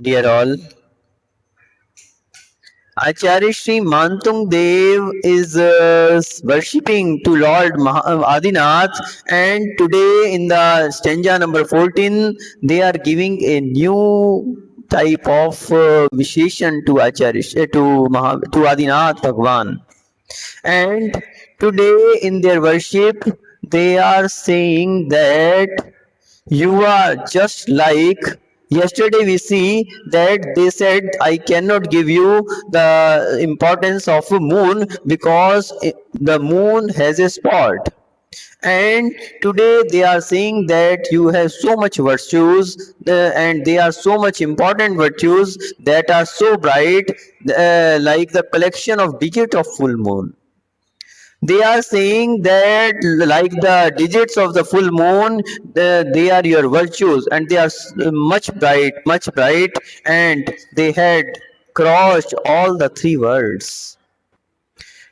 Dear all, Acharya Sri Mantung Dev is worshipping to Lord Adinath, and today in the stanza number 14, they are giving a new type of Visheshan to to Adinath Bhagwan. And today in their worship, they are saying that you are just like yesterday. We see that they said, I cannot give you the importance of a moon because the moon has a spot. And today they are saying that you have so much virtues, and they are so much important virtues that are so bright, like the collection of digit of full moon. They are saying that like the digits of the full moon, they are your virtues, and they are much bright, and they had crossed all the three worlds.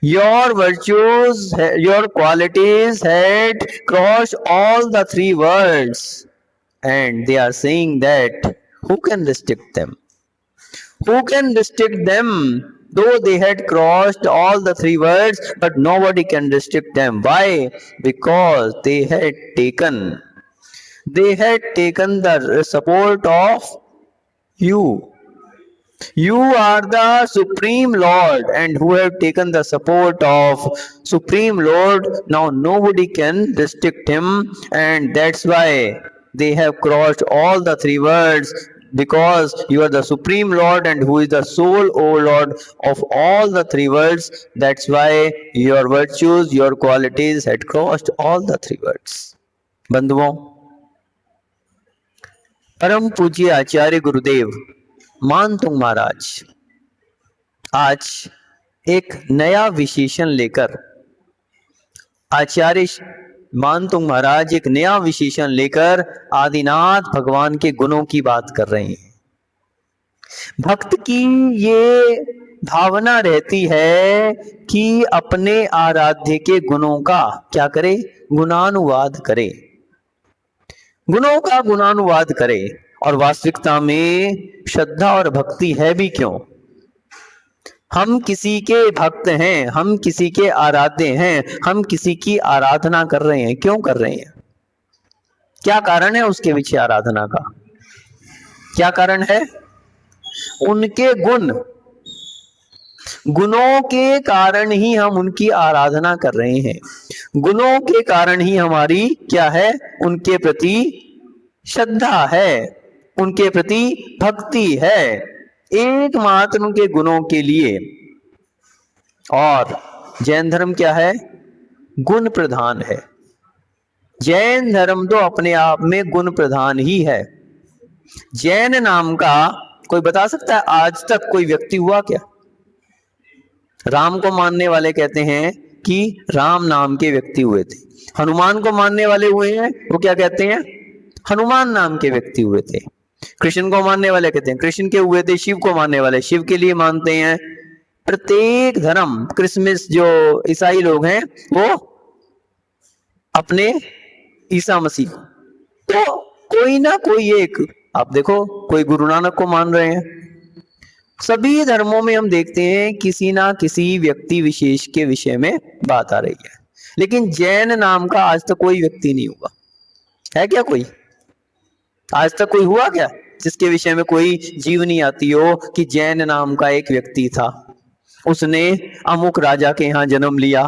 Your virtues, your qualities had crossed all the three worlds, and they are saying that who can restrict them? Who can restrict them? Though they had crossed all the three worlds, but nobody can restrict them. Why? Because they had taken the support of you. You are the Supreme Lord, and who have taken the support of Supreme Lord, now nobody can restrict him, and that's why they have crossed all the three worlds, because you are the Supreme Lord, and who is the sole, O Lord, of all the three worlds. That's why your virtues, your qualities had crossed all the three worlds. बंधुओं, परम पूज्य आचार्य गुरुदेव मानतुंग महाराज आज एक नया विशेषण लेकर आचार्य मानतुंग महाराज एक नया विशेषण लेकर आदिनाथ भगवान के गुणों की बात कर रहे हैं। भक्त की ये भावना रहती है कि अपने आराध्य के गुणों का क्या करे? गुणानुवाद करे, गुणों का गुणानुवाद करे। और वास्तविकता में श्रद्धा और भक्ति है भी क्यों? हम किसी के भक्त हैं, हम किसी के आराध्य हैं, हम किसी की आराधना कर रहे हैं। क्यों कर रहे हैं? क्या कारण है उसके पीछे आराधना का? क्या कारण है? उनके गुणों के कारण ही हम उनकी आराधना कर रहे हैं। गुणों के कारण ही हमारी क्या है? उनके प्रति श्रद्धा है, उनके प्रति भक्ति है, एकमात्र उनके गुणों के लिए। और जैन धर्म क्या है? गुण प्रधान है। जैन धर्म तो अपने आप में गुण प्रधान ही है। जैन नाम का कोई बता सकता है आज तक कोई व्यक्ति हुआ क्या? राम को मानने वाले कहते हैं कि राम नाम के व्यक्ति हुए थे। हनुमान को मानने वाले हुए हैं, वो क्या कहते हैं? हनुमान नाम के व्यक्ति हुए थे। कृष्ण को मानने वाले कहते हैं कृष्ण के हुए थे। शिव को मानने वाले शिव के लिए मानते हैं। प्रत्येक धर्म, क्रिसमस जो ईसाई लोग हैं वो अपने ईसा मसीह, तो कोई ना कोई एक, आप देखो कोई गुरु नानक को मान रहे हैं। सभी धर्मों में हम देखते हैं किसी ना किसी व्यक्ति विशेष के विषय में बात आ रही है, लेकिन जैन नाम का आज तक कोई व्यक्ति नहीं हुआ है। क्या कोई आज तक कोई हुआ क्या जिसके विषय में कोई जीवनी आती हो कि जैन नाम का एक व्यक्ति था, उसने अमुक राजा के यहाँ जन्म लिया,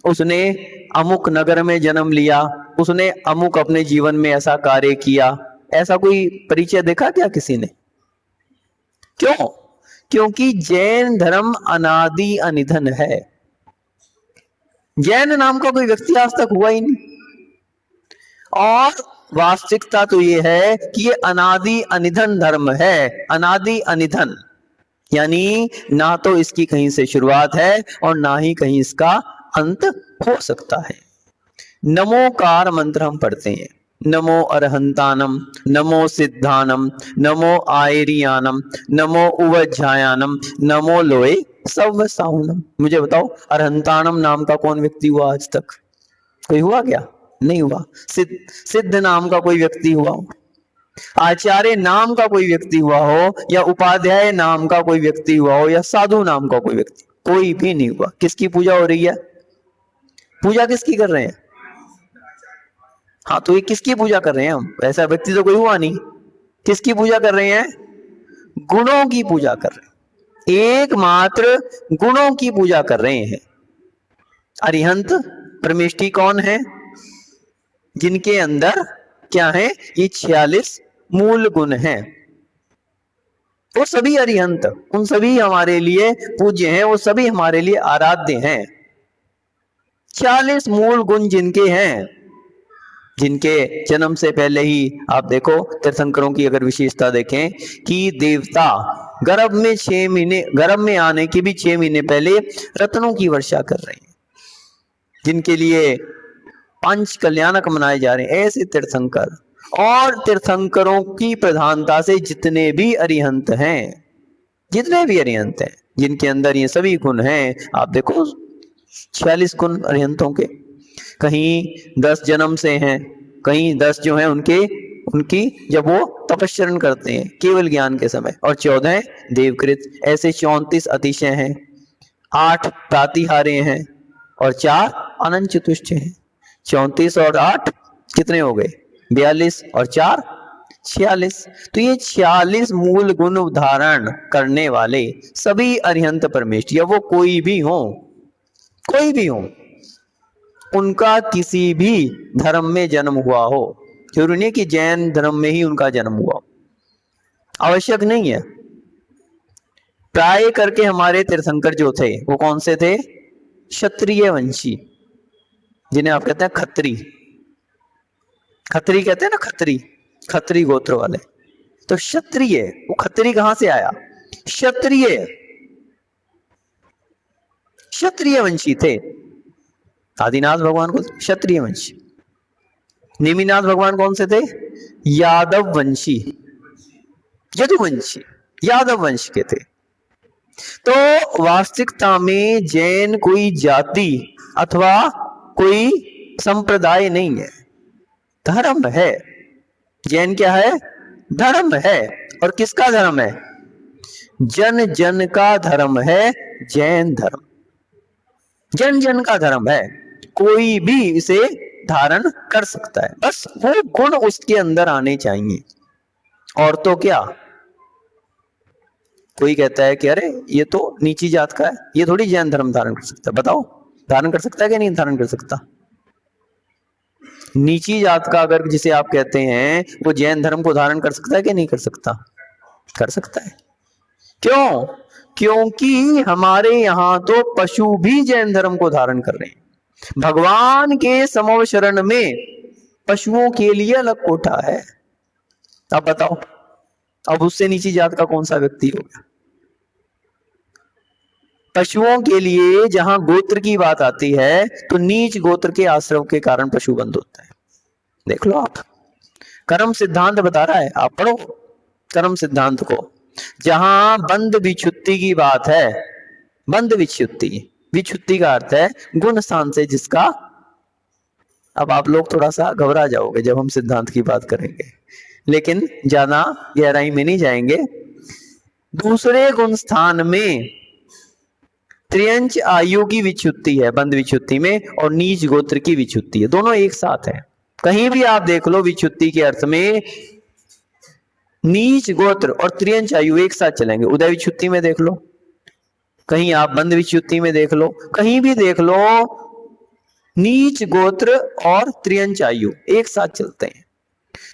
उसने अमुक नगर में जन्म लिया, उसने अमुक अपने जीवन में ऐसा कार्य किया? ऐसा कोई परिचय देखा क्या किसी ने? क्यों? क्योंकि जैन धर्म अनादि अनिधन है। जैन नाम का कोई व्यक्ति आज तक हुआ ही नहीं। और वास्तविकता तो ये है कि ये अनादि अनिधन धर्म है। अनादि अनिधन यानी ना तो इसकी कहीं से शुरुआत है और ना ही कहीं इसका अंत हो सकता है। नमोकार मंत्र हम पढ़ते हैं। नमो अरहंतानम, नमो सिद्धानम, नमो आयरियानम, नमो उवज्जायानम, नमो लोए सव साहुनम। मुझे बताओ अरहंतानम नाम का कौन व्यक्ति हुआ आज तक? कोई हुआ क्या? नहीं हुआ। सिद्ध नाम का कोई व्यक्ति हुआ? आचार्य नाम का कोई व्यक्ति हुआ हो, या उपाध्याय नाम का कोई व्यक्ति हुआ हो, या साधु नाम का कोई व्यक्ति, कोई भी नहीं हुआ। किसकी पूजा हो रही है? पूजा किसकी कर रहे हैं? हाँ, तो ये किसकी पूजा कर रहे हैं हम? ऐसा व्यक्ति तो कोई हुआ नहीं। किसकी पूजा कर रहे हैं? गुणों की पूजा कर रहे हैं, एकमात्र गुणों की पूजा कर रहे हैं। अरिहंत परमेष्ठी कौन है? जिनके अंदर क्या है? ये 46 मूल गुण हैं। वो सभी अरिहंत, उन सभी हमारे लिए पूज्य हैं, वो सभी हमारे लिए आराध्य हैं। 46 मूल गुण जिनके हैं, जिनके जन्म से पहले ही आप देखो तीर्थंकरों की अगर विशेषता देखें कि देवता गर्भ में 6 महीने, गर्भ में आने के भी 6 महीने पहले रत्नों की वर्षा कर रहे हैं, जिनके लिए पंच कल्याणक मनाए जा रहे हैं, ऐसे तीर्थंकर। और तीर्थंकरों की प्रधानता से जितने भी अरिहंत हैं, जितने भी अरिहंत हैं, जिनके अंदर ये सभी गुण हैं, आप देखो 46 गुण अरिहंतों के। कहीं 10 जन्म से हैं, कहीं 10 जो हैं उनकी जब वो तपस्चरण करते हैं केवल ज्ञान के समय, और 14 देवकृत, ऐसे 34 अतिशय हैं, 8 प्रातिहार्य हैं, और 4 अनंत चतुष्टय हैं। 34 और 8 कितने हो गए? 42, और 4 46। तो ये 46 मूल गुण उदाहरण करने वाले सभी अरिहंत परमेष्ठी, या वो कोई भी हो, उनका किसी भी धर्म में जन्म हुआ हो, जरूरी नहीं कि जैन धर्म में ही उनका जन्म हुआ, आवश्यक नहीं है। प्राय करके हमारे तीर्थंकर जो थे वो कौन से थे? क्षत्रिय वंशी, जिन्हें आप कहते हैं खत्री। खत्री कहते हैं ना, खत्री गोत्र वाले। तो क्षत्रिय, वो खत्री कहां से आया? क्षत्रिय वंशी थे। आदिनाथ भगवान को क्षत्रिय वंशी, नेमिनाथ भगवान कौन से थे? यादव वंशी, यदुवंशी, यादव वंश के थे। तो वास्तविकता में जैन कोई जाति अथवा कोई संप्रदाय नहीं है, धर्म है। जैन क्या है? धर्म है। और किसका धर्म है? जन जन का धर्म है जैन धर्म, जन जन का धर्म है। कोई भी इसे धारण कर सकता है, बस वो गुण उसके अंदर आने चाहिए। और तो क्या, कोई कहता है कि अरे ये तो नीची जात का है, ये थोड़ी जैन धर्म धारण कर सकता है। बताओ, धारण कर सकता है कि नहीं धारण कर सकता? नीची जात का अगर जिसे आप कहते हैं वो जैन धर्म को धारण कर सकता है कि नहीं कर सकता? कर सकता है। क्यों? क्योंकि हमारे यहां तो पशु भी जैन धर्म को धारण कर रहे हैं। भगवान के समव शरण में पशुओं के लिए अलग कोठा है। अब बताओ, अब उससे नीची जात का कौन सा व्यक्ति होगा? पशुओं के लिए जहां गोत्र की बात आती है तो नीच गोत्र के आश्रम के कारण पशु बंद होता है। देख लो आप, कर्म सिद्धांत बता रहा है, आप पढ़ो कर्म सिद्धांत को। जहां बंद विच्छुत्ति की बात है, बंद विच्छुत्ति, विच्छुत्ति का अर्थ है गुण स्थान से जिसका। अब आप लोग थोड़ा सा घबरा जाओगे जब हम सिद्धांत की बात करेंगे, लेकिन ज्यादा गहराई में नहीं जाएंगे। दूसरे गुण स्थान में त्रियंच आयु की विच्छुत्ति है बंद विच्छुत्ति में, और नीच गोत्र की विच्छुत्ति है, दोनों एक साथ है। कहीं भी आप देख लो विच्छुत्ति के अर्थ में नीच गोत्र और त्रियंच आयु एक साथ चलेंगे। उदय विच्छुत्ति में देख लो, कहीं आप बंद विच्छुत्ति में देख लो, कहीं भी देख लो, नीच गोत्र और त्रियंच आयु एक साथ चलते हैं।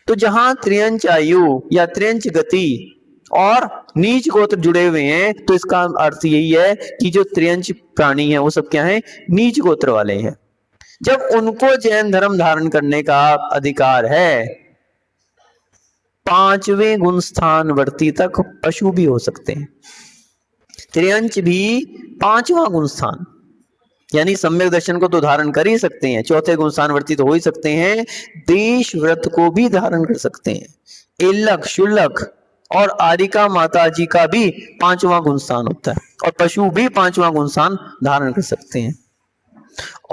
तो जहां त्रियंच आयु या त्रियंच गति और नीच गोत्र जुड़े हुए हैं, तो इसका अर्थ यही है कि जो त्रियंच प्राणी हैं वो सब क्या हैं? नीच गोत्र वाले हैं। जब उनको जैन धर्म धारण करने का अधिकार है, 5वें गुण स्थान वर्ती तक पशु भी हो सकते हैं। त्रियंच भी 5वां गुण स्थान, यानी सम्यक दर्शन को तो धारण कर ही सकते हैं, 4थे गुण स्थान वर्ती तो हो ही सकते हैं, देश व्रत को भी धारण कर सकते हैं। एल्लक, शुल्लक और आरिका माता जी का भी 5वां गुण स्थान होता है, और पशु भी 5वां गुण स्थान धारण कर सकते हैं।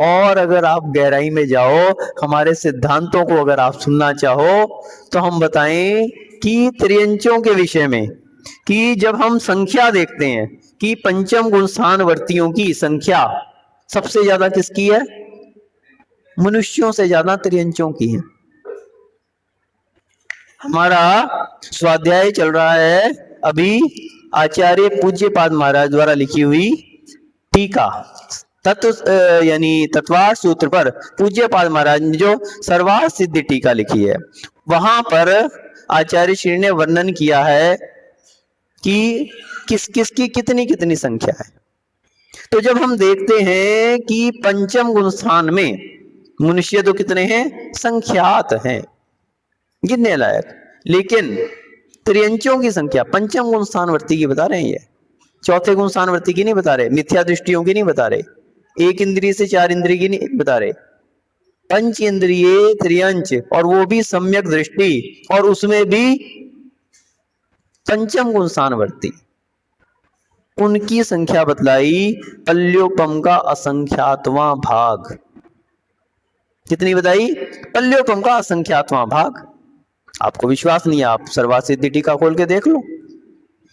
और अगर आप गहराई में जाओ, हमारे सिद्धांतों को अगर आप सुनना चाहो, तो हम बताएं कि त्रियंचों के विषय में कि जब हम संख्या देखते हैं कि पंचम गुण स्थानवर्तियों की संख्या सबसे ज्यादा किसकी है? मनुष्यों से ज्यादा त्रियंचों की है। हमारा स्वाध्याय चल रहा है अभी आचार्य पूज्यपाद महाराज द्वारा लिखी हुई टीका, तत्व यानी तत्वार्थ सूत्र पर पूज्यपाद महाराज ने जो सर्वार्थ सिद्ध टीका लिखी है, वहां पर आचार्य श्री ने वर्णन किया है कि किस किस की कितनी कितनी संख्या है। तो जब हम देखते हैं कि पंचम गुण स्थान में मनुष्य तो कितने हैं? संख्यात हैं, गिनने लायक, लेकिन त्रियंचों की संख्या पंचम गुण स्थानवर्ती की बता रहे हैं, ये चौथे गुण स्थानवर्ती की नहीं बता रहे, मिथ्या दृष्टियों की नहीं बता रहे, एक इंद्रिय से चार इंद्रिय की नहीं बता रहे, पंच इंद्रिय त्रियंच, और वो भी सम्यक दृष्टि, और उसमें भी पंचम गुण स्थानवर्ती, उनकी संख्या बतलाई पल्योपम का असंख्यातवां भाग। कितनी बताई? पल्योपम का असंख्यातवां भाग। आपको विश्वास नहीं है, आप सर्वार्थ सिद्धि टीका खोल के देख लो।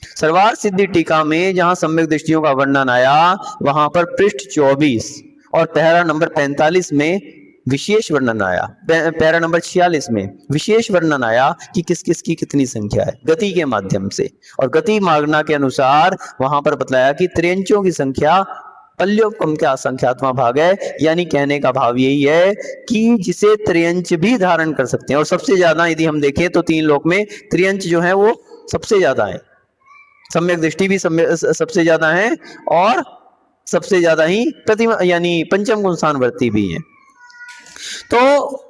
सर्वार्थ सिद्धि टीका में जहां सम्यक दृष्टियों का वर्णन आया, वहां पर पृष्ठ 24 और पैरा नंबर 45 में विशेष वर्णन आया, पैरा नंबर 46 में विशेष वर्णन आया कि किस किस की कितनी संख्या है गति के माध्यम से, और गति मागना के अनुसार वहां पर बतलाया कि त्रियंचों की संख्या पल्योपम के असंख्यात्मा भाग है। यानी कहने का भाव यही है कि जिसे त्रियंच भी धारण कर सकते हैं, और सबसे ज्यादा यदि हम देखें तो तीन लोक में त्रियंच जो है वो सबसे ज्यादा है, सम्यक दृष्टि भी सबसे ज्यादा है, और सबसे ज्यादा ही प्रतिमा यानी पंचम गुण स्थानवर्ती भी है। तो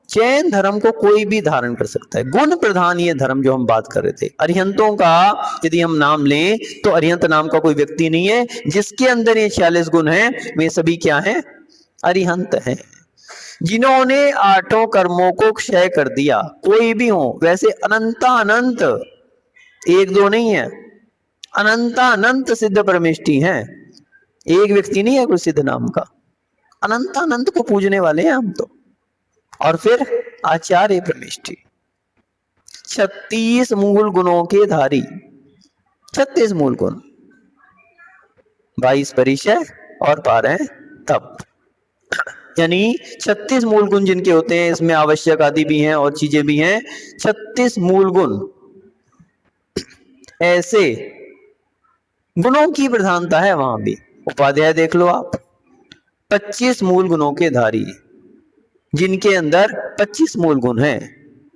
जैन धर्म को कोई भी धारण कर सकता है, गुण प्रधान ये धर्म जो हम बात कर रहे थे। अरिहंतों का यदि हम नाम लें तो अरिहंत नाम का कोई व्यक्ति नहीं है जिसके अंदर ये 46 गुण हैं, वे सभी क्या हैं? अरिहंत हैं, जिन्होंने आठों कर्मों को क्षय कर दिया। कोई भी हो, वैसे अनंतानंत, एक दो नहीं है, अनंतानंत सिद्ध परमेष्टि हैं, एक व्यक्ति नहीं है कोई सिद्ध नाम का, अनंतानंत को पूजने वाले हैं हम तो। और फिर आचार्य परमेष्टि, 36 मूल गुणों के धारी, 36 मूल गुण, 22 परिचय और 12 तप, यानी 36 मूल गुण जिनके होते हैं। इसमें आवश्यक आदि भी हैं और चीजें भी हैं। 36 मूल गुण, ऐसे गुणों की प्रधानता है वहां भी। उपाध्याय देख लो आप, 25 मूल गुणों के धारी, जिनके अंदर 25 मूल गुण हैं,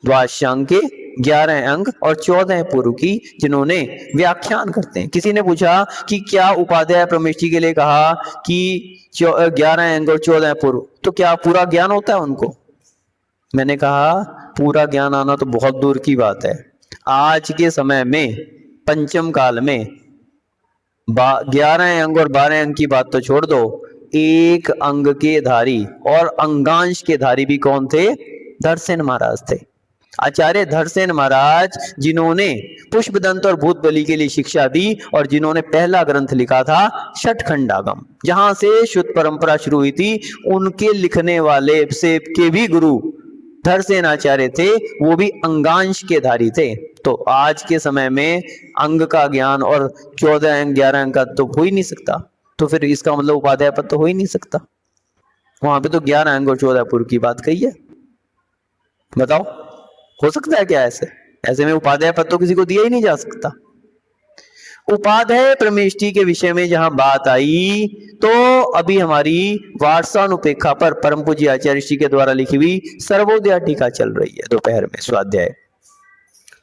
द्वादशांग के 11 अंग और 14 पूर्व की, जिन्होंने व्याख्यान करते हैं। किसी ने पूछा कि क्या उपाध्याय परमेष्टि के लिए कहा कि 11 अंग और 14 पूर्व, तो क्या पूरा ज्ञान होता है उनको? मैंने कहा पूरा ज्ञान आना तो बहुत दूर की बात है। आज के समय में पंचम काल में 11 अंग और 12 अंग की बात तो छोड़ दो, एक अंग के धारी और अंगांश के धारी भी कौन थे? धरसेन महाराज थे। आचार्य धरसेन महाराज, जिन्होंने पुष्पदंत और भूत बलि के लिए शिक्षा दी, और जिन्होंने पहला ग्रंथ लिखा था षटखंडागम, जहां से शुद्ध परंपरा शुरू हुई थी, उनके लिखने वाले से के भी गुरु धरसेन आचार्य थे, वो भी अंगांश के धारी थे। तो आज के समय में अंग का ज्ञान और 14 अंग 11 अंग का तो हो ही नहीं सकता, तो फिर इसका मतलब उपाध्याय पद तो हो ही नहीं सकता। वहां पे तो 11 अंग और 14 पूर्व की बात कही है। बताओ हो सकता है क्या ऐसे? ऐसे में उपाध्याय पद तो किसी को दिया ही नहीं जा सकता। उपाध्याय परमेष्टि के विषय में जहां बात आई, तो अभी हमारी वार्षानुपेक्षा पर परम पूज्य आचार्य श्री के द्वारा लिखी हुई सर्वोदय टीका चल रही है दोपहर में स्वाध्याय,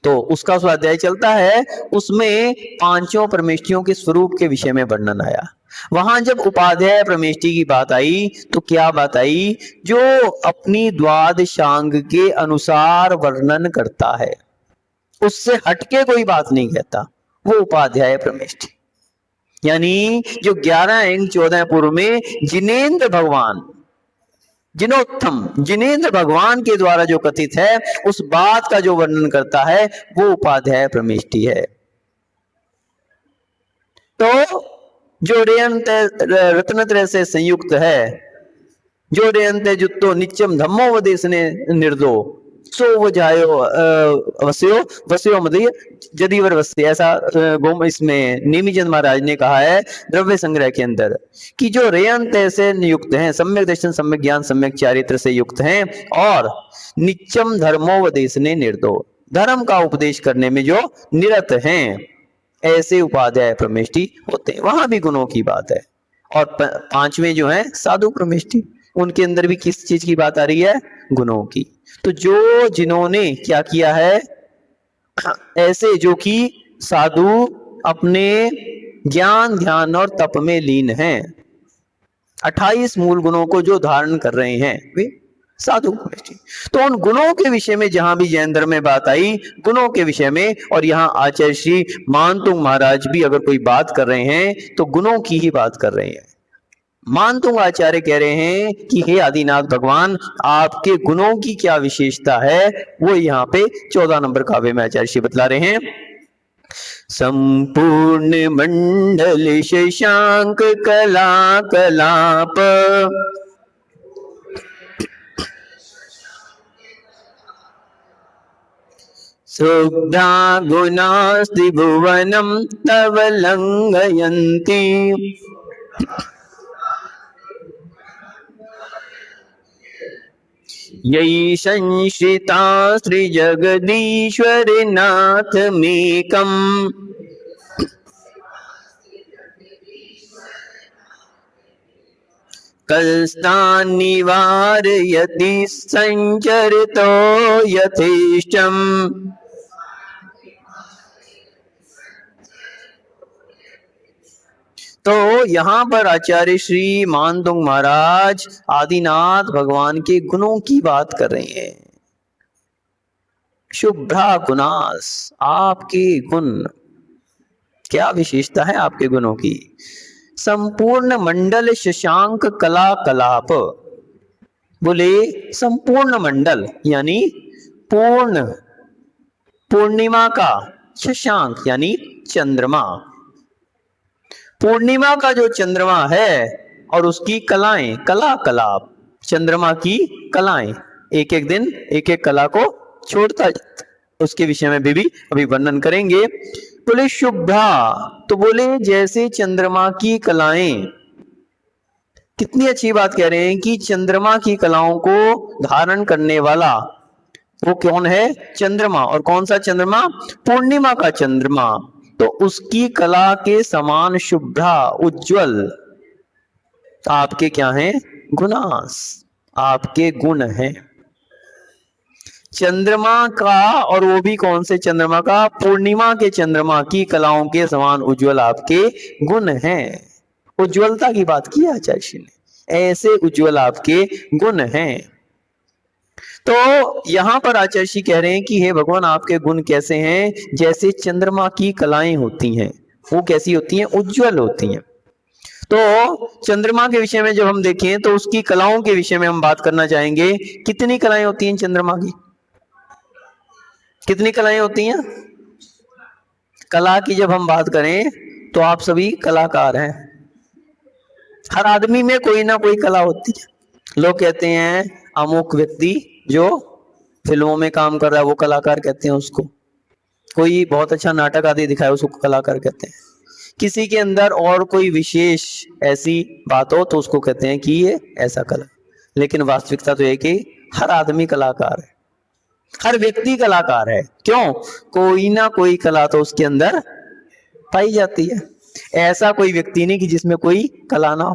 तो उसका स्वाध्याय चलता है। उसमें पांचों परमेष्टियों के स्वरूप के विषय में वर्णन आया। वहां जब उपाध्याय परमेष्टि की बात आई तो क्या बात आई? जो अपनी द्वादशांग के अनुसार वर्णन करता है, उससे हटके कोई बात नहीं कहता, वो उपाध्याय परमेष्टि। यानी जो 11 अंग 14 पूर्व में जिनेंद्र भगवान, जिनोत्तम जिनेंद्र भगवान के द्वारा जो कथित है, उस बात का जो वर्णन करता है, वो उपाध्याय परमेष्टि है। तो जो रत्नत्रय से संयुक्त है, जो रेयन्ते जुत्तो नित्यम धम्मो वदेशने निर्दो सो वो जायो वस्यो वस्यो मदीय जदीवर वस्य। ऐसा गोम इसमें नेमिचंद महाराज ने कहा है द्रव्य संग्रह के अंदर कि जो रेयन्त से युक्त हैं, सम्यक दर्शन, सम्यक ज्ञान, सम्यक चारित्र से युक्त हैं और नित्यम धर्मोपदेश ने निर्दो, धर्म का उपदेश करने में जो निरत हैं, ऐसे उपाध्याय प्रमेष्टि होते हैं। वहां भी गुणों की बात है। और पांचवें जो है साधु प्रमेष्टि, उनके अंदर भी किस चीज की बात आ रही है? गुणों की। तो जो जिन्होंने क्या किया है, ऐसे जो कि साधु अपने ज्ञान, ध्यान और तप में लीन हैं, 28 मूल गुणों को जो धारण कर रहे हैं, वे साधु प्रमेष्टि। तो उन गुणों के विषय में जहां भी जैन धर्म में बात आई, गुणों के विषय में, और यहाँ आचार्य श्री मानतुंग महाराज भी अगर कोई बात कर रहे हैं तो गुणों की ही बात कर रहे हैं। मानतुंग आचार्य कह रहे हैं कि हे आदिनाथ भगवान, आपके गुणों की क्या विशेषता है, वो यहाँ पे 14 नंबर काव्य में आचार्य श्री बतला रहे हैं। संपूर्ण मंडल शशांक कला कलाप, शुभ्रा गुणास्ति भुवनम तव लंघयन्ति, यही संश्रिता श्री जगदीश्वर नाथ मेकम, कलस्तान निवारयति संचरितो यथेष्टम। तो यहाँ पर आचार्य श्री मानतुंग महाराज आदिनाथ भगवान के गुणों की बात कर रहे हैं। शुभ्रा गुणास, आपके गुण, क्या विशेषता है आपके गुणों की। संपूर्ण मंडल शशांक कला कलाप, बोले संपूर्ण मंडल यानी पूर्ण, पूर्णिमा का, शशांक यानी चंद्रमा, पूर्णिमा का जो चंद्रमा है और उसकी कलाएं, कला कलाप, चंद्रमा की कलाएं, एक एक दिन एक एक कला को छोड़ता जाता, उसके विषय में भी अभी वर्णन करेंगे। बोले शुभ्रा, तो बोले जैसे चंद्रमा की कलाएं, कितनी अच्छी बात कह रहे हैं कि चंद्रमा की कलाओं को धारण करने वाला वो कौन है? चंद्रमा। और कौन सा चंद्रमा? पूर्णिमा का चंद्रमा। तो उसकी कला के समान शुभ्रा, उज्जवल आपके क्या हैं? गुणास, आपके गुण हैं चंद्रमा का। और वो भी कौन से चंद्रमा का? पूर्णिमा के चंद्रमा की कलाओं के समान उज्जवल आपके गुण हैं। उज्जवलता की बात की आचार्य ने, ऐसे उज्जवल आपके गुण हैं। तो यहां पर आचार्य कह रहे हैं कि हे भगवान, आपके गुण कैसे हैं? जैसे चंद्रमा की कलाएं होती हैं, वो कैसी होती हैं? उज्जवल होती हैं। तो चंद्रमा के विषय में जब हम देखें तो उसकी कलाओं के विषय में हम बात करना चाहेंगे। कितनी कलाएं होती हैं चंद्रमा की? कितनी कलाएं होती हैं? कला की जब हम बात करें तो आप सभी कलाकार हैं, हर आदमी में कोई ना कोई कला होती है। लोग कहते हैं अमुक व्यक्ति जो फिल्मों में काम कर रहा है वो कलाकार कहते हैं उसको, कोई बहुत अच्छा नाटक आदि दिखाए उसको कलाकार कहते हैं। किसी के अंदर और कोई विशेष ऐसी बात हो तो उसको कहते हैं कि ये ऐसा कला। लेकिन वास्तविकता तो है कि हर आदमी कलाकार है, हर व्यक्ति कलाकार है। क्यों? कोई ना कोई कला तो उसके अंदर पाई जाती है। ऐसा कोई व्यक्ति नहीं कि जिसमें कोई कला ना हो।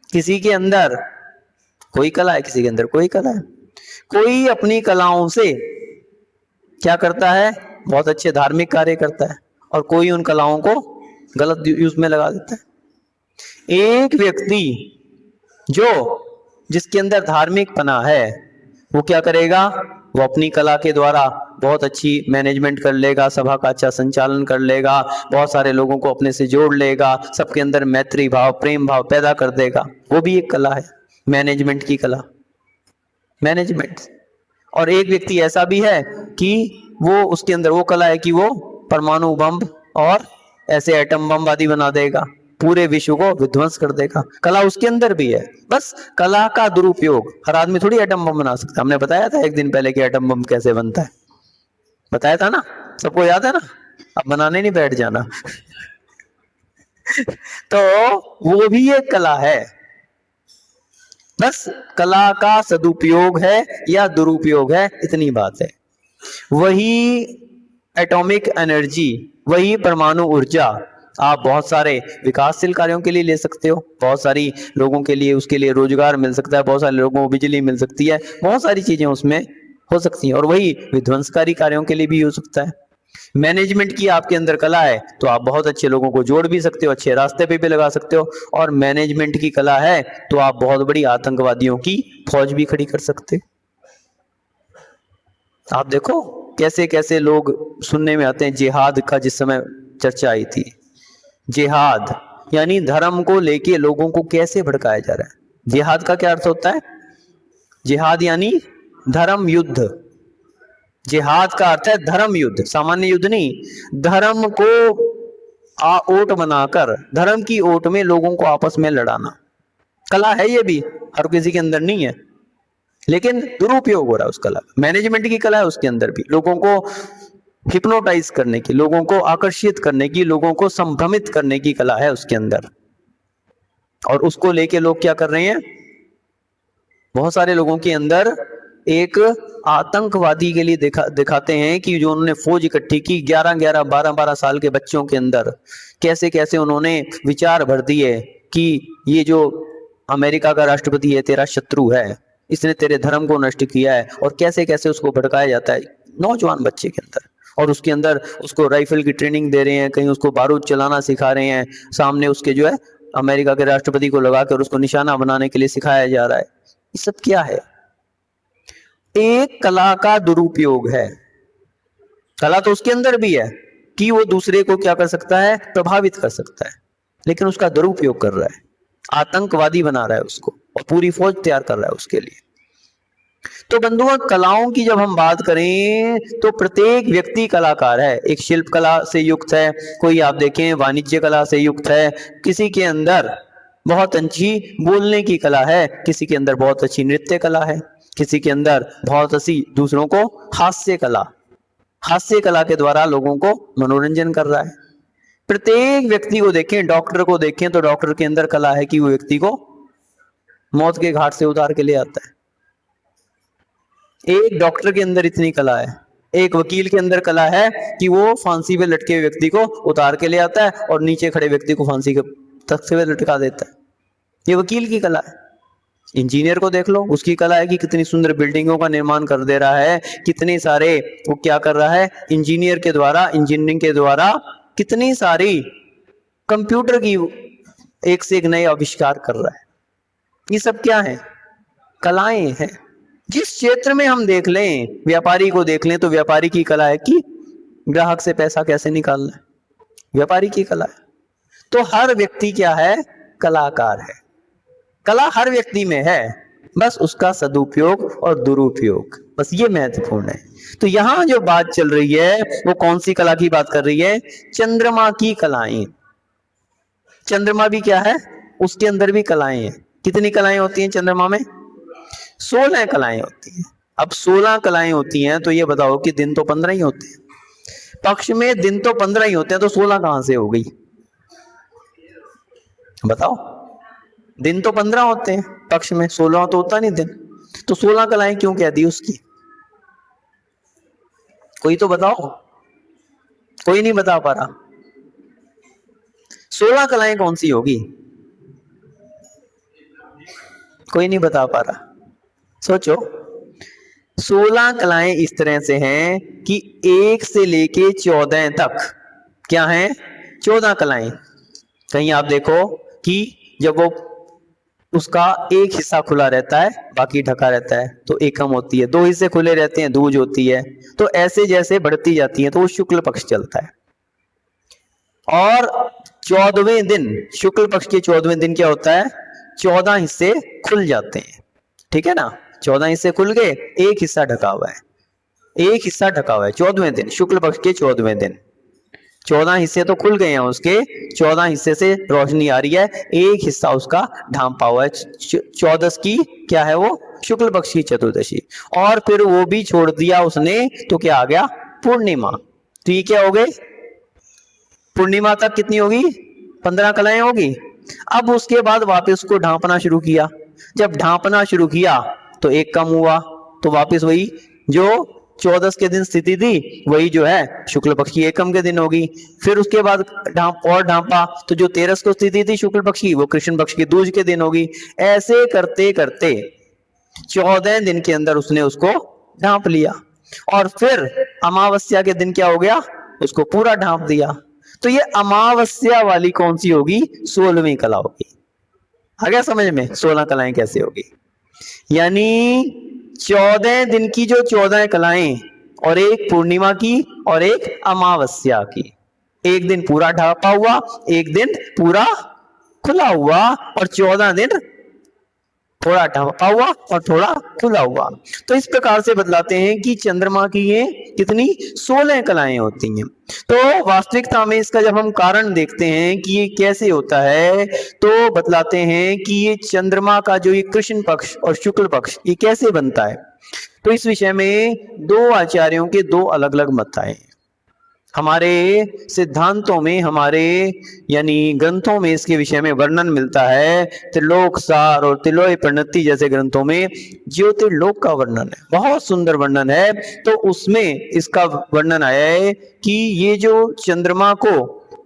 किसी के अंदर कोई कला है, किसी के अंदर कोई कला है। कोई अपनी कलाओं से क्या करता है? बहुत अच्छे धार्मिक कार्य करता है, और कोई उन कलाओं को गलत यूज में लगा देता है। एक व्यक्ति जिसके अंदर धार्मिकपना है वो क्या करेगा? वो अपनी कला के द्वारा बहुत अच्छी मैनेजमेंट कर लेगा, सभा का अच्छा संचालन कर लेगा, बहुत सारे लोगों को अपने से जोड़ लेगा, सबके अंदर मैत्री भाव, प्रेम भाव पैदा कर देगा। वो भी एक कला है, मैनेजमेंट की कला, मैनेजमेंट। और एक व्यक्ति ऐसा भी है कि वो उसके अंदर वो कला है कि वो परमाणु बम और ऐसे एटम बम आदि बना देगा, पूरे विश्व को विध्वंस कर देगा। कला उसके अंदर भी है, बस कला का दुरुपयोग। हर आदमी थोड़ी एटम बम बना सकता है। हमने बताया था एक दिन पहले कि एटम बम कैसे बनता है, बताया था ना, सबको याद है ना? अब बनाने नहीं बैठ जाना। तो वो भी एक कला है, बस कला का सदुपयोग है या दुरुपयोग है, इतनी बात है। वही एटॉमिक एनर्जी, वही परमाणु ऊर्जा आप बहुत सारे विकासशील कार्यों के लिए ले सकते हो, बहुत सारी लोगों के लिए, उसके लिए रोजगार मिल सकता है, बहुत सारे लोगों को बिजली मिल सकती है, बहुत सारी चीजें उसमें हो सकती हैं। और वही विध्वंसकारी कार्यों के लिए भी हो सकता है। मैनेजमेंट की आपके अंदर कला है तो आप बहुत अच्छे लोगों को जोड़ भी सकते हो, अच्छे रास्ते पे भी लगा सकते हो। और मैनेजमेंट की कला है तो आप बहुत बड़ी आतंकवादियों की फौज भी खड़ी कर सकते हो। आप देखो कैसे कैसे लोग सुनने में आते हैं। जिहाद का जिस समय चर्चा आई थी, जिहाद यानी धर्म को लेके लोगों को कैसे भड़काया जा रहा है। जिहाद का क्या अर्थ होता है? जिहाद यानी धर्म युद्ध। जिहाद का अर्थ है धर्म युद्ध, सामान्य युद्ध नहीं। धर्म को ओट बनाकर, धर्म की ओट में लोगों को आपस में लड़ाना, कला है ये भी, हर किसी के अंदर नहीं है, लेकिन दुरुपयोग हो रहा है उस कला। मैनेजमेंट की कला है उसके अंदर भी, लोगों को हिप्नोटाइज करने की, लोगों को आकर्षित करने की, लोगों को संभ्रमित करने की कला है उसके अंदर। और उसको लेके लोग क्या कर रहे हैं, बहुत सारे लोगों के अंदर एक आतंकवादी के लिए दिखाते हैं कि जो उन्होंने फौज इकट्ठी की 11-11, 12-12 साल के बच्चों के अंदर, कैसे कैसे उन्होंने विचार भर दिए कि ये जो अमेरिका का राष्ट्रपति है तेरा शत्रु है, इसने तेरे धर्म को नष्ट किया है, और कैसे कैसे उसको भड़काया जाता है नौजवान बच्चे के अंदर। और उसके अंदर उसको राइफल की ट्रेनिंग दे रहे हैं, कहीं उसको बारूद चलाना सिखा रहे हैं, सामने उसके जो है अमेरिका के राष्ट्रपति को लगाकर उसको निशाना बनाने के लिए सिखाया जा रहा है। ये सब क्या है? एक कला का दुरुपयोग है। कला तो उसके अंदर भी है कि वो दूसरे को क्या कर सकता है, प्रभावित कर सकता है, लेकिन उसका दुरुपयोग कर रहा है, आतंकवादी बना रहा है उसको, और पूरी फौज तैयार कर रहा है उसके लिए। तो बंधुओं, कलाओं की जब हम बात करें तो प्रत्येक व्यक्ति कलाकार है। एक शिल्प कला से युक्त है, कोई आप देखें वाणिज्य कला से युक्त है, किसी के अंदर बहुत अच्छी बोलने की कला है, किसी के अंदर बहुत अच्छी नृत्य कला है, किसी के अंदर बहुत अच्छी दूसरों को हास्य कला के द्वारा लोगों को मनोरंजन कर रहा है। प्रत्येक व्यक्ति को देखें, डॉक्टर को देखें तो डॉक्टर के अंदर कला है कि वो व्यक्ति को मौत के घाट से उतार के ले आता है। एक डॉक्टर के अंदर इतनी कला है। एक वकील के अंदर कला है कि वो फांसी पे लटके व्यक्ति को उतार के ले आता है और नीचे खड़े व्यक्ति को फांसी के तख्ते पे लटका देता है। ये वकील की कला है। इंजीनियर को देख लो, उसकी कला है कि कितनी सुंदर बिल्डिंगों का निर्माण कर दे रहा है, कितने सारे वो क्या कर रहा है, इंजीनियर के द्वारा, इंजीनियरिंग के द्वारा कितनी सारी कंप्यूटर की एक से एक नए आविष्कार कर रहा है। ये सब क्या है? कलाएं हैं। जिस क्षेत्र में हम देख लें, व्यापारी को देख लें तो व्यापारी की कला है कि ग्राहक से पैसा कैसे निकालना है, व्यापारी की कला है। तो हर व्यक्ति क्या है? कलाकार है। कला हर व्यक्ति में है, बस उसका सदुपयोग और दुरुपयोग, बस ये महत्वपूर्ण है। तो यहां जो बात चल रही है वो कौन सी कला की बात कर रही है? चंद्रमा की कलाएं। चंद्रमा भी क्या है? उसके अंदर भी कलाएं हैं। कितनी कलाएं होती हैं चंद्रमा में? 16 कलाएं होती हैं। अब 16 कलाएं होती हैं तो ये बताओ कि दिन तो 15 ही होते हैं। पक्ष में दिन तो 15 ही होते हैं, तो 16 कहां से हो गई? बताओ। दिन तो 15 होते हैं पक्ष में, 16 तो होता नहीं दिन, तो 16 कलाएं क्यों कह दी उसकी? कोई तो बताओ। कोई नहीं बता पा रहा। 16 कलाएं कौन सी होगी? कोई नहीं बता पा रहा। सोचो। 16 कलाएं इस तरह से हैं कि 1 से लेके 14 तक क्या है? 14 कलाएं। कहीं आप देखो कि जब वो उसका एक हिस्सा खुला रहता है, बाकी ढका रहता है, तो एकम होती है। 2 हिस्से खुले रहते हैं, दूज होती है। तो ऐसे जैसे बढ़ती जाती है तो वो शुक्ल पक्ष चलता है। और 14वें दिन, शुक्ल पक्ष के 14वें दिन क्या होता है? 14 हिस्से खुल जाते हैं, ठीक है ना? 14 हिस्से खुल गए, एक हिस्सा ढका हुआ है, एक हिस्सा ढका हुआ है 14वें दिन, शुक्ल पक्ष के 14वें दिन। 14 हिस्से तो खुल गए हैं उसके, 14 हिस्से से रोशनी आ रही है, एक हिस्सा उसका ढांपा हुआ है। 14 की क्या है वो, शुक्ल पक्ष की चतुर्दशी, और फिर वो भी छोड़ दिया उसने, तो क्या आ गया, पूर्णिमा। तो ये क्या हो गए, पूर्णिमा तक कितनी होगी, 15 कलाएं होगी। अब उसके बाद वापस उसको ढांपना शुरू किया, जब ढांपना शुरू किया तो एक कम हुआ, तो वापस वही जो 14 के दिन स्थिति थी वही जो है शुक्ल पक्ष की एकम के दिन होगी। फिर उसके बाद ढांपा तो जो 13 को स्थिति थी शुक्ल पक्ष की वो कृष्ण पक्ष की दूज के दिन होगी। ऐसे करते करते 14 दिन के अंदर उसने उसको ढांप लिया, और फिर अमावस्या के दिन क्या हो गया, उसको पूरा ढांप दिया। तो ये अमावस्या वाली कौन सी होगी, 16वीं कला होगी। आ गया समझ में 16 कलाएं कैसे होगी, यानी 14 दिन की जो 14 कलाएं, और एक पूर्णिमा की और एक अमावस्या की, एक दिन पूरा ढांपा हुआ, एक दिन पूरा खुला हुआ, और 14 दिन थोड़ा ढांपा हुआ और थोड़ा खुला हुआ। तो इस प्रकार से बतलाते हैं कि चंद्रमा की ये कितनी 16 कलाएं होती हैं। तो वास्तविकता में इसका जब हम कारण देखते हैं कि ये कैसे होता है, तो बतलाते हैं कि ये चंद्रमा का जो ये कृष्ण पक्ष और शुक्ल पक्ष ये कैसे बनता है। तो इस विषय में दो आचार्यों के दो अलग अलग मत आए। हमारे सिद्धांतों में, हमारे यानी ग्रंथों में इसके विषय में वर्णन मिलता है। त्रिलोक सार और त्रिलोक प्रणति जैसे ग्रंथों में ज्योतिर्लोक का वर्णन है, बहुत सुंदर वर्णन है। तो उसमें इसका वर्णन आया है कि ये जो चंद्रमा को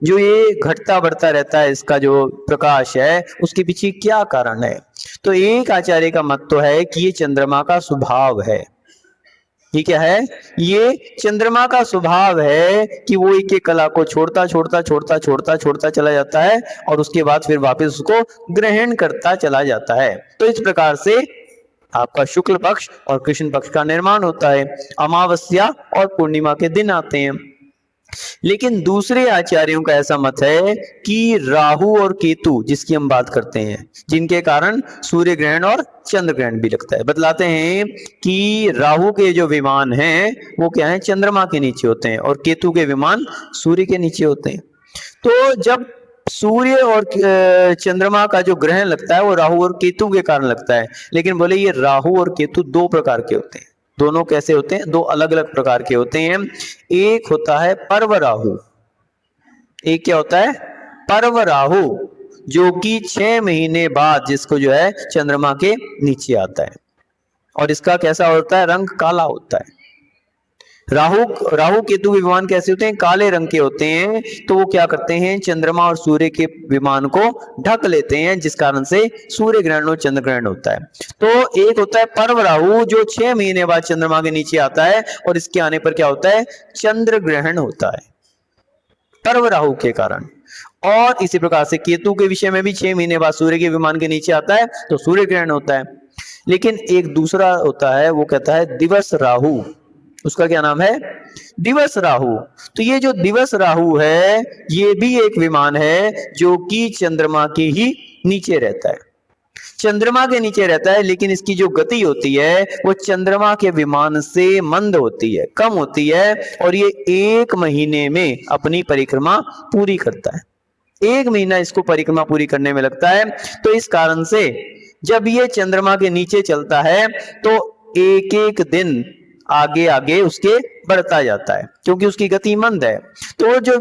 जो ये घटता बढ़ता रहता है, इसका जो प्रकाश है उसके पीछे क्या कारण है। तो एक आचार्य का मत तो है कि ये चंद्रमा का स्वभाव है। ये क्या है, ये चंद्रमा का स्वभाव है कि वो एक एक कला को छोड़ता छोड़ता छोड़ता छोड़ता छोड़ता चला जाता है, और उसके बाद फिर वापस उसको ग्रहण करता चला जाता है। तो इस प्रकार से आपका शुक्ल पक्ष और कृष्ण पक्ष का निर्माण होता है, अमावस्या और पूर्णिमा के दिन आते हैं। लेकिन दूसरे आचार्यों का ऐसा मत है कि राहु और केतु जिसकी हम बात करते हैं, जिनके कारण सूर्य ग्रहण और चंद्र ग्रहण भी लगता है, बतलाते हैं कि राहु के जो विमान हैं वो क्या है, चंद्रमा के नीचे होते हैं, और केतु के विमान सूर्य के नीचे होते हैं। तो जब सूर्य और चंद्रमा का जो ग्रहण लगता है वो राहु और केतु के कारण लगता है। लेकिन बोले ये राहु और केतु दो प्रकार के होते हैं। दोनों कैसे होते हैं, दो अलग अलग प्रकार के होते हैं। एक होता है पर्व राहु, एक क्या होता है, पर्व राहु, जो कि 6 महीने बाद जिसको जो है चंद्रमा के नीचे आता है, और इसका कैसा होता है, रंग काला होता है। राहु केतु के विमान कैसे होते हैं, काले रंग के होते हैं। तो वो क्या करते हैं, चंद्रमा और सूर्य के विमान को ढक लेते हैं, जिस कारण से सूर्य ग्रहण और चंद्र ग्रहण होता है। तो एक होता है पर्व राहु, जो 6 महीने बाद चंद्रमा के नीचे आता है, और इसके आने पर क्या होता है, चंद्र ग्रहण होता है पर्व राहु के कारण। और इसी प्रकार से केतु के विषय में भी 6 महीने बाद सूर्य के विमान के नीचे आता है तो सूर्य ग्रहण होता है। लेकिन एक दूसरा होता है, वो कहता है दिवस राहु, उसका क्या नाम है, दिवस राहु। तो ये जो दिवस राहु है ये भी एक विमान है जो कि चंद्रमा के ही नीचे रहता है, चंद्रमा के नीचे रहता है। लेकिन इसकी जो गति होती है वो चंद्रमा के विमान से मंद होती है, कम होती है, और ये 1 महीने में अपनी परिक्रमा पूरी करता है। 1 महीना इसको परिक्रमा पूरी करने में लगता है। तो इस कारण से जब ये चंद्रमा के नीचे चलता है तो एक एक दिन आगे आगे उसके बढ़ता जाता है, क्योंकि उसकी गति मंद है। तो जो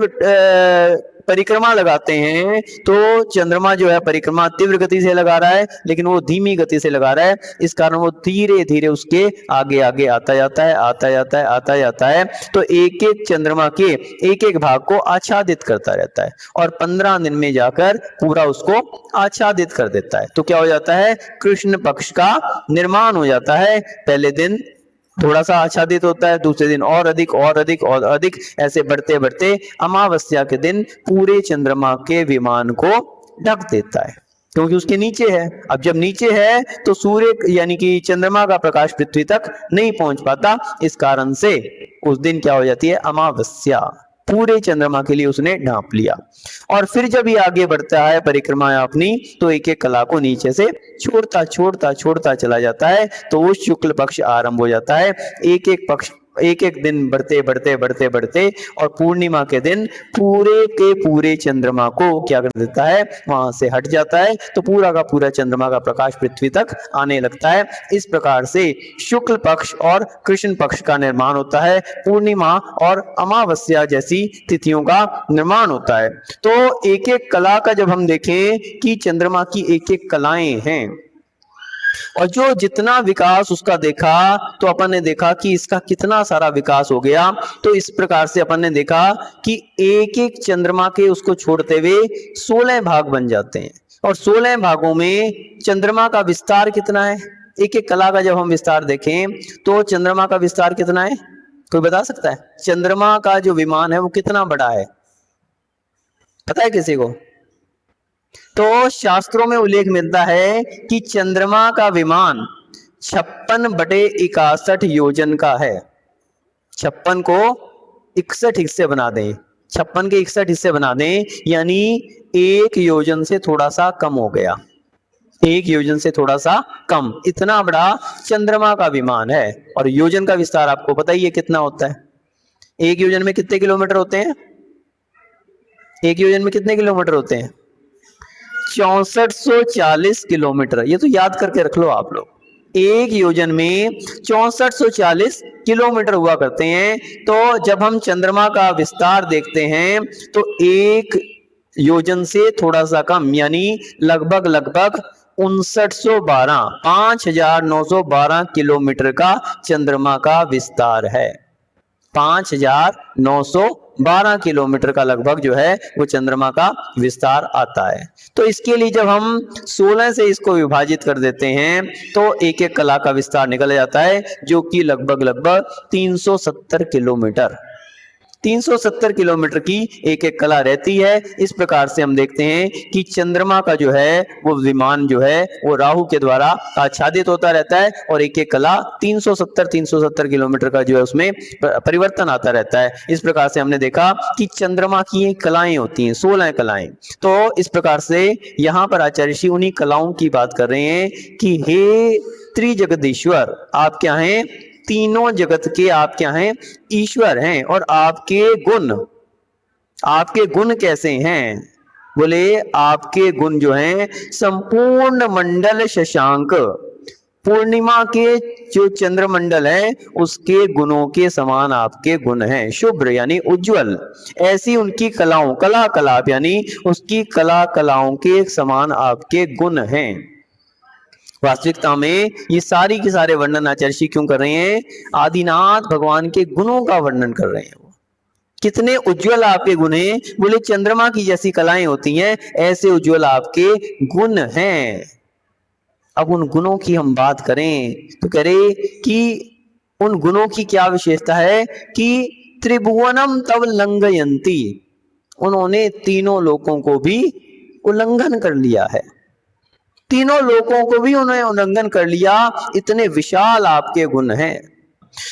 परिक्रमा लगाते हैं तो चंद्रमा जो है परिक्रमा तीव्र गति से लगा रहा है, लेकिन वो धीमी गति से लगा रहा है। इस कारण वो धीरे धीरे उसके आगे आगे आता जाता है, आता जाता है, आता जाता है। तो एक एक चंद्रमा के एक एक भाग को आच्छादित करता रहता है, और 15 दिन में जाकर पूरा उसको आच्छादित कर देता है। तो क्या हो जाता है, कृष्ण पक्ष का निर्माण हो जाता है। पहले दिन थोड़ा सा आच्छादित होता है, दूसरे दिन और अधिक और अधिक और अधिक, ऐसे बढ़ते बढ़ते अमावस्या के दिन पूरे चंद्रमा के विमान को ढक देता है, क्योंकि उसके नीचे है। अब जब नीचे है तो सूर्य यानी कि चंद्रमा का प्रकाश पृथ्वी तक नहीं पहुंच पाता। इस कारण से उस दिन क्या हो जाती है, अमावस्या, पूरे चंद्रमा के लिए उसने ढांप लिया। और फिर जब ये आगे बढ़ता है परिक्रमा अपनी, तो एक एक कला को नीचे से छोड़ता छोड़ता छोड़ता चला जाता है। तो वो शुक्ल पक्ष आरंभ हो जाता है। एक एक पक्ष एक एक दिन बढ़ते बढ़ते बढ़ते बढ़ते और पूर्णिमा के दिन पूरे के पूरे चंद्रमा को क्या कर देता है, वहां से हट जाता है, तो पूरा का पूरा चंद्रमा का प्रकाश पृथ्वी तक आने लगता है। इस प्रकार से शुक्ल पक्ष और कृष्ण पक्ष का निर्माण होता है, पूर्णिमा और अमावस्या जैसी तिथियों का निर्माण होता है। तो एक एक कला का जब हम देखें कि चंद्रमा की एक एक कलाएं हैं और जो जितना विकास उसका देखा, तो अपन ने देखा कि इसका कितना सारा विकास हो गया। तो इस प्रकार से अपन ने देखा कि एक एक चंद्रमा के उसको छोड़ते हुए 16 भाग बन जाते हैं और 16 भागों में चंद्रमा का विस्तार कितना है। एक एक कला का जब हम विस्तार देखें तो चंद्रमा का विस्तार कितना है, कोई बता सकता है? चंद्रमा का जो विमान है वो कितना बड़ा है, पता है किसी को? तो शास्त्रों में उल्लेख मिलता है कि चंद्रमा का विमान 56/61 योजन का है। 56 को 61 हिस्से बना दें, 56 के 61 हिस्से बना दें, यानी एक योजन से थोड़ा सा कम हो गया, एक योजन से थोड़ा सा कम, इतना बड़ा चंद्रमा का विमान है। और योजन का विस्तार आपको पता ही है कितना होता है। एक योजन में कितने किलोमीटर होते हैं? एक योजन में कितने किलोमीटर होते हैं? 6440 किलोमीटर। ये तो याद करके रख लो आप लोग, एक योजन में 6440 किलोमीटर हुआ करते हैं। तो जब हम चंद्रमा का विस्तार देखते हैं तो एक योजन से थोड़ा सा कम, यानी लगभग 5912 5912 किलोमीटर का चंद्रमा का विस्तार है। 5912 किलोमीटर का लगभग जो है वो चंद्रमा का विस्तार आता है। तो इसके लिए जब हम 16 से इसको विभाजित कर देते हैं तो एक एक कला का विस्तार निकल जाता है, जो कि लगभग 370 किलोमीटर, 370 किलोमीटर की एक एक कला रहती है। इस प्रकार से हम देखते हैं कि चंद्रमा का जो है वो विमान जो है वो राहु के द्वारा आच्छादित होता रहता है और एक एक कला 370 किलोमीटर का जो है उसमें परिवर्तन आता रहता है। इस प्रकार से हमने देखा कि चंद्रमा की ये कलाएं होती हैं, 16 कलाएं। तो इस प्रकार से यहाँ पर आचार्य ऋषि उन्हीं कलाओं की बात कर रहे हैं कि हे त्रिजगदीश्वर, आप क्या हैं? तीनों जगत के आप क्या हैं? ईश्वर हैं। और आपके गुण कैसे हैं? बोले आपके गुण जो हैं संपूर्ण मंडल शशांक, पूर्णिमा के जो चंद्रमंडल है उसके गुणों के समान आपके गुण हैं। शुभ्र यानी उज्जवल, ऐसी उनकी कलाओं, कलाप यानी उसकी कलाओं के समान आपके गुण हैं। वास्तविकता में ये सारी के सारे वर्णन आचार्य ऋषि क्यों कर रहे हैं? आदिनाथ भगवान के गुणों का वर्णन कर रहे हैं। वो कितने उज्जवल आपके गुण हैं। बोले चंद्रमा की जैसी कलाएं होती हैं, ऐसे उज्जवल आपके गुण हैं। अब उन गुणों की हम बात करें तो कह रहे कि उन गुणों की क्या विशेषता है कि त्रिभुवनम तव लंघयन्ति, उन्होंने तीनों लोकों को भी उल्लंघन कर लिया है, तीनों लोगों को भी उन्होंने उल्लंघन कर लिया, इतने विशाल आपके गुण हैं।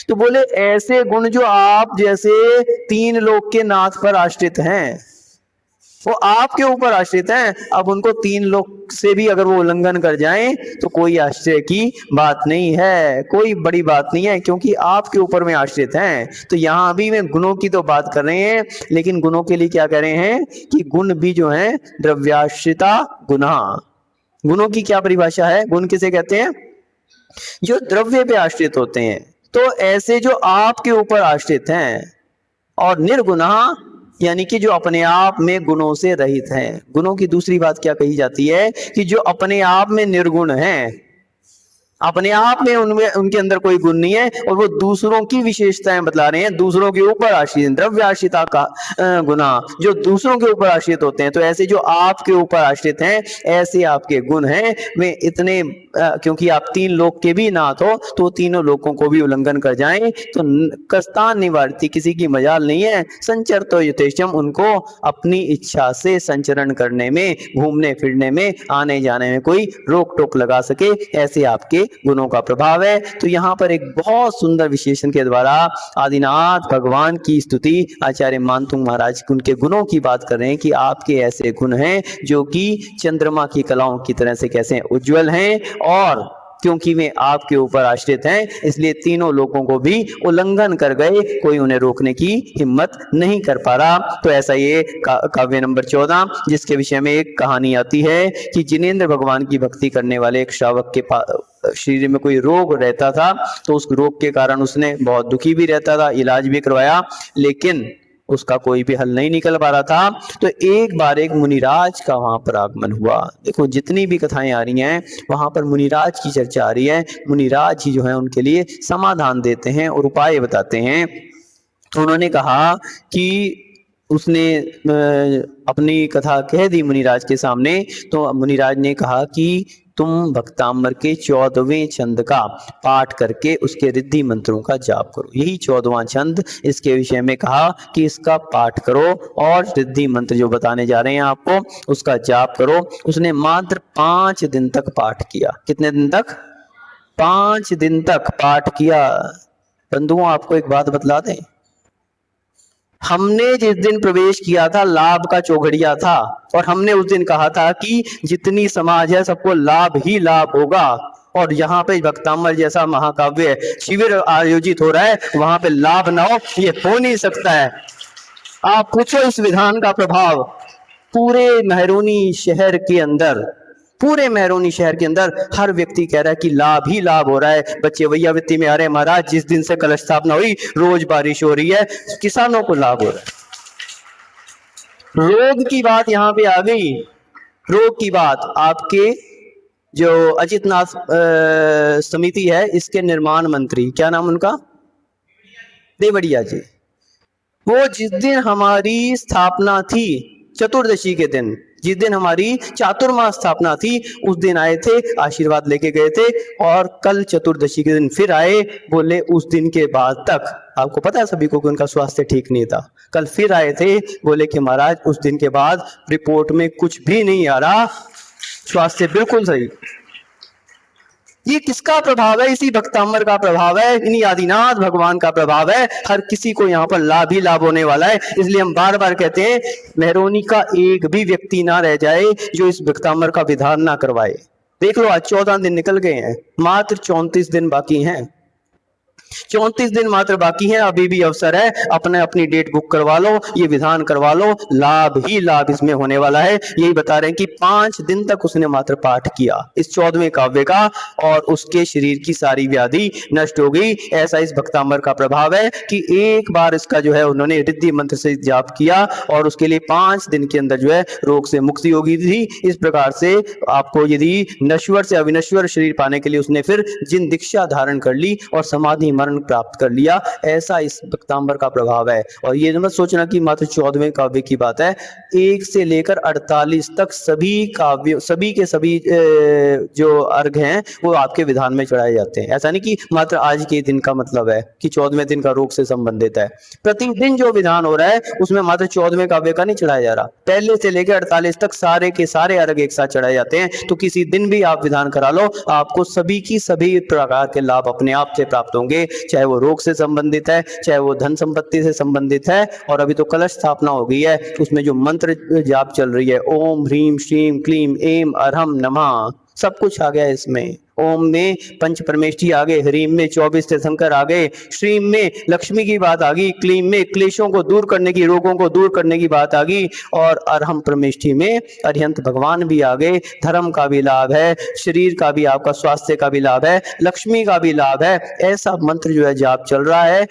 तो बोले ऐसे गुण जो आप जैसे तीन लोक के नाथ पर आश्रित हैं, वो आपके ऊपर आश्रित हैं। अब उनको तीन लोक से भी अगर वो उल्लंघन कर जाएं तो कोई आश्चर्य की बात नहीं है, कोई बड़ी बात नहीं है, क्योंकि आपके ऊपर में आश्रित हैं। तो यहाँ अभी में गुणों की तो बात कर रहे हैं, लेकिन गुणों के लिए क्या कह रहे हैं कि गुण भी जो है द्रव्याश्रिता गुणा। गुणों की क्या परिभाषा है? गुण किसे कहते हैं? जो द्रव्य पे आश्रित होते हैं। तो ऐसे जो आपके ऊपर आश्रित हैं, और निर्गुणा यानी कि जो अपने आप में गुणों से रहित हैं। गुणों की दूसरी बात क्या कही जाती है कि जो अपने आप में निर्गुण हैं, अपने आप में उनमें उनके अंदर कोई गुण नहीं है और वो दूसरों की विशेषताएं बतला रहे हैं, दूसरों के ऊपर आश्रित, द्रव्याश्रिता का गुना, जो दूसरों के ऊपर आश्रित होते हैं। तो ऐसे जो आपके ऊपर आश्रित हैं, ऐसे आपके गुण हैं। वे इतने क्योंकि आप तीन लोक के भी नाथ हो, तो तीनों लोकों को भी उल्लंघन कर जाएं तो कस्तान निवारती, किसी की मजाल नहीं है। संचर तो यथेष्टम, उनको अपनी इच्छा से संचरण करने में, घूमने फिरने में, आने जाने में कोई रोक टोक लगा सके, ऐसे आपके गुणों का प्रभाव है। तो यहाँ पर एक बहुत सुंदर विशेषण के द्वारा आदिनाथ भगवान की स्तुति आचार्य मानतुंग महाराज उनके गुणों की बात कर रहे हैं कि आपके ऐसे गुण हैं जो कि चंद्रमा की कलाओं की तरह से कैसे उज्जवल हैं और क्योंकि वे आपके ऊपर आश्रित हैं, इसलिए तीनों लोगों को भी उल्लंघन कर गए, कोई उन्हें रोकने की हिम्मत नहीं कर पा रहा। तो ऐसा ये काव्य नंबर 14, जिसके विषय में एक कहानी आती है कि जिनेंद्र भगवान की भक्ति करने वाले एक श्रावक के शरीर में कोई रोग रहता था, तो उस रोग के कारण उसने बहुत दुखी भी रहता था, इलाज भी करवाया, लेकिन उसका कोई भी हल नहीं निकल पा रहा था। तो एक बार एक मुनिराज का वहां पर आगमन हुआ। देखो जितनी भी कथाएं आ रही हैं वहां पर मुनिराज की चर्चा आ रही है, मुनिराज ही जो है उनके लिए समाधान देते हैं और उपाय बताते हैं। तो उन्होंने कहा कि उसने अपनी कथा कह दी मुनिराज के सामने, तो मुनिराज ने कहा कि तुम भक्तामर के 14वें छंद का पाठ करके उसके रिद्धि मंत्रों का जाप करो। यही 14वां छंद, इसके विषय में कहा कि इसका पाठ करो और रिद्धि मंत्र जो बताने जा रहे हैं आपको उसका जाप करो। उसने मात्र 5 दिन तक पाठ किया। कितने दिन तक? 5 दिन तक पाठ किया। बंधुओं आपको एक बात बतला दें, हमने जिस दिन प्रवेश किया था लाभ का चौघड़िया था, और हमने उस दिन कहा था कि जितनी समाज है सबको लाभ ही लाभ होगा, और यहाँ पे भक्तामर जैसा महाकाव्य शिविर आयोजित हो रहा है, वहां पे लाभ ना हो ये हो नहीं सकता है। आप पूछो इस विधान का प्रभाव पूरे मेहरौनी शहर के अंदर, पूरे मेहरौनी शहर के अंदर हर व्यक्ति कह रहा है कि लाभ ही लाभ हो रहा है। बच्चे वैयावृत्ति में आ रहे हैं, महाराज जिस दिन से कलश स्थापना हुई रोज बारिश हो रही है, किसानों को लाभ हो रहा है। रोग की बात यहाँ पे आ गई, रोग की बात। आपके जो अजितनाथ समिति है इसके निर्माण मंत्री, क्या नाम उनका? देवड़िया जी। वो जिस दिन हमारी स्थापना थी, चतुर्दशी के दिन, जिस दिन हमारी चातुर्मास स्थापना थी, उस दिन आए थे, आशीर्वाद लेके गए थे, और कल चतुर्दशी के दिन फिर आए। बोले उस दिन के बाद तक, आपको पता है सभी को कि उनका स्वास्थ्य ठीक नहीं था, कल फिर आए थे, बोले कि महाराज उस दिन के बाद रिपोर्ट में कुछ भी नहीं आ रहा, स्वास्थ्य बिल्कुल सही। ये किसका प्रभाव है? इसी भक्तामर का प्रभाव है, इन्हीं आदिनाथ भगवान का प्रभाव है। हर किसी को यहाँ पर लाभ ही लाभ होने वाला है। इसलिए हम बार बार कहते हैं मेहरौनी का एक भी व्यक्ति ना रह जाए जो इस भक्तामर का विधान ना करवाए। देख लो आज 14 दिन निकल गए हैं, मात्र 34 दिन बाकी हैं। 34 दिन मात्र बाकी हैं, अभी भी अवसर है, अपने अपनी डेट बुक करवा लो, ये विधान करवा लो, लाभ ही लाभ इसमें होने वाला है। यही बता रहे हैं कि 5 दिन तक उसने मात्र पाठ किया इस 14वें काव्य का, और उसके शरीर की सारी व्याधि नष्ट हो गई। ऐसा इस भक्तामर का प्रभाव है कि एक बार इसका जो है उन्होंने रिद्धि मंत्र से जाप किया और उसके लिए 5 दिन के अंदर जो है रोग से मुक्ति हो गई थी। इस प्रकार से आपको यदि नश्वर से अविनश्वर शरीर पाने के लिए उसने फिर जिन दीक्षा धारण कर ली और समाधि मरण प्राप्त कर लिया, ऐसा इस भक्तांबर का प्रभाव है। और ये मत सोचना कि मात्र 14वें काव्य की बात है, 1 से लेकर 48 तक सभी काव्य, सभी के सभी जो अर्घ हैं वो आपके विधान में चढ़ाए जाते हैं। ऐसा नहीं कि मात्र आज के दिन का मतलब है कि 14वें दिन का रोग से संबंधित है। प्रतिदिन जो विधान हो रहा है उसमें मात्र 14वें काव्य का नहीं चढ़ाया जा रहा, पहले से लेकर 48 तक सारे के सारे अर्घ एक साथ चढ़ाए जाते हैं। तो किसी दिन भी आप विधान करा लो, आपको सभी की सभी प्रकार के लाभ अपने आप से प्राप्त होंगे, चाहे वो रोग से संबंधित है, चाहे वो धन संपत्ति से संबंधित है। और अभी तो कलश स्थापना हो गई है, उसमें जो मंत्र जाप चल रही है, ओम ह्रीम श्रीम क्लीम एम अरहम नमः, सब कुछ आ गया इसमें। ओम में पंच परमेष्ठी आ गए, ह्रीम में 24 तीर्थंकर आ गए, श्रीम में लक्ष्मी की बात आ गई, क्लीम में क्लेशों को दूर करने की, रोगों को दूर करने की बात आ गई, और अरहम परमेष्ठी में अरिहंत भगवान भी आ गए। धर्म का भी लाभ है, शरीर का भी, आपका स्वास्थ्य का भी लाभ है, लक्ष्मी का भी लाभ है। ऐसा मंत्र जो है जाप चल रहा है।